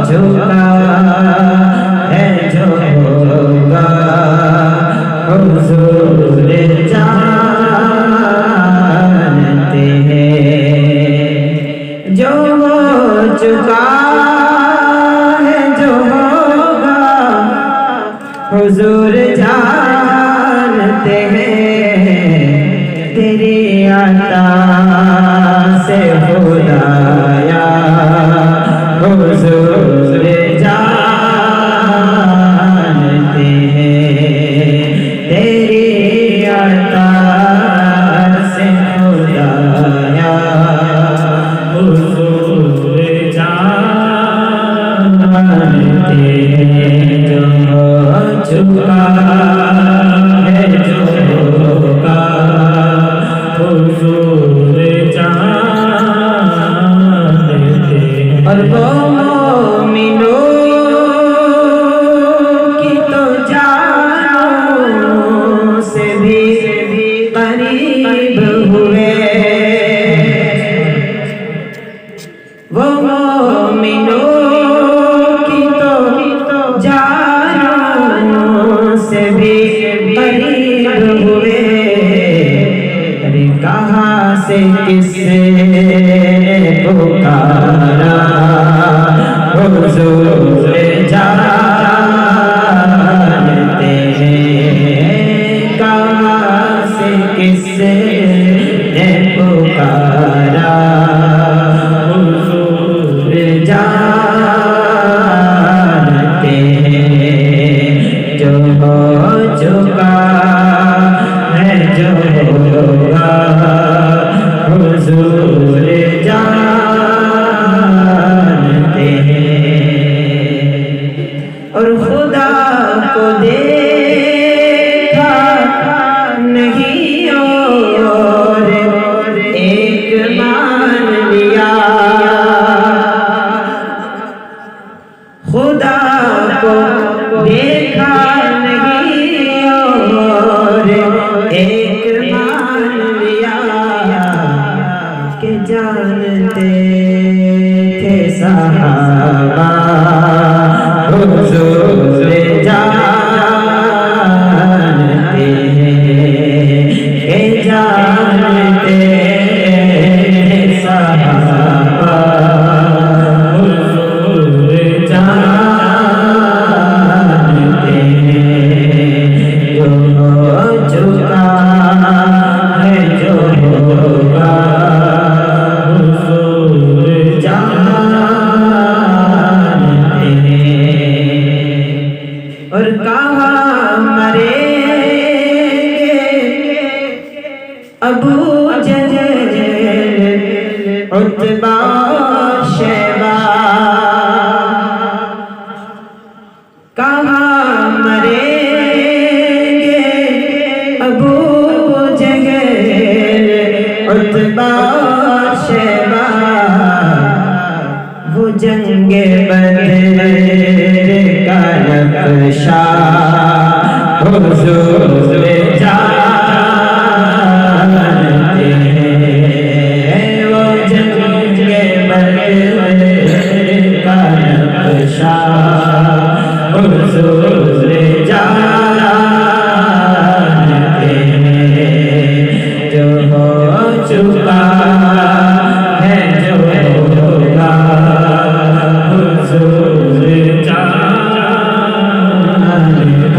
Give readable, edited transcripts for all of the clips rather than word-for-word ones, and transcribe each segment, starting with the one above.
झुका है जो होगा हुजूर जानते हैं। जो हो चुका है जो होगा हुजूर जानते हैं। तेरी अता से खुदाया हुजूर जानते हैं। तेरी अता से खुदाया हुजूर जानते हैं। जो चुका है जो होगा हुजूर जानते हैं। और वो मोमिनों की तो जानों से भी करीब हुए। वो मोमिनों की तो जानों से भी करीब हुए। अरे कहाँ से किससे पुकारा हुजूर जानते हैं। कहाँ से किससे पुकारा हुजूर जानते हैं। जो हो चुका है जो होगा हुजूर जानते हैं। और खुदा को देखा नहीं और एक मान लिया। खुदा को देखा नहीं और एक मान लिया कि जानते थे सहाबा हुजूर जानते हैं। कि जानते थे सहाबा हुजूर जानते हैं। जो हो चुका है जो होगा हुजूर जानते हैं। और कहाँ मरेंगे अबू जहल उतबा शैबा। कहाँ मरेंगे अबू जहल उतबा शैबा। वो जंगे बदर का नक्शा हुजूर जानते हैं। वो जंगे बदर का नक्शा हुजूर जानते हैं। जो हो चुका है जो होगा हुजूर जानते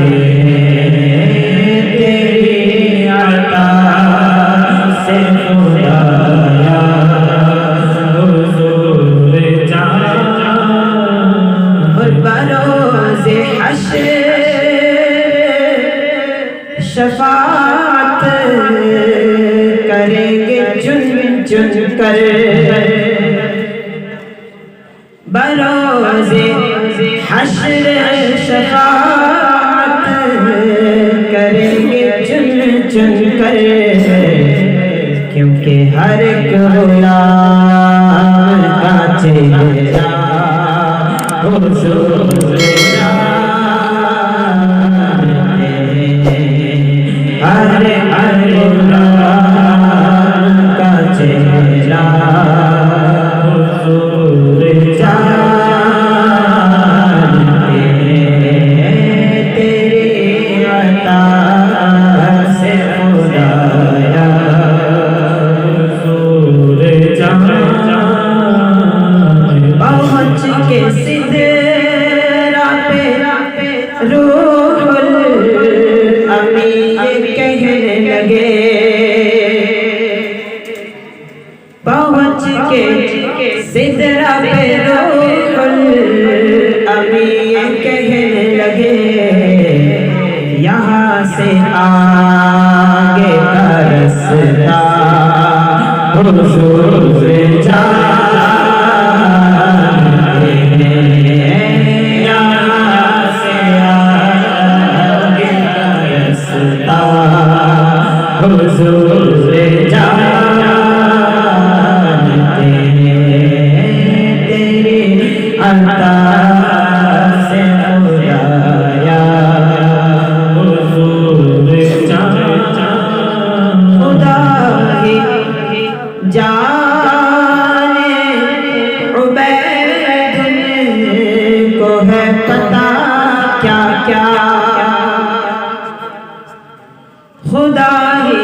हैं। तेरी अता से खुदाया हुजूर जानते हैं। और बरोज़े हश्र शफाअत करेंगे चुन चुन कर। बरोज़े हश्र शफाअत करेंगे चुन चुन कर। क्योंकि हर एक गुलाम का चेहरा हुजूर जानते हैं। हर गुलाम का चेहरा हुजूर जानते से आगे का रास्ता हुजूर जानते हैं, यहाँ से आगे का रास्ता हुजूर जानते हैं। तेरी अता से खुदाया हुजूर जानते, खुदा ही जाने उबैद को है पता क्या क्या, खुदा ही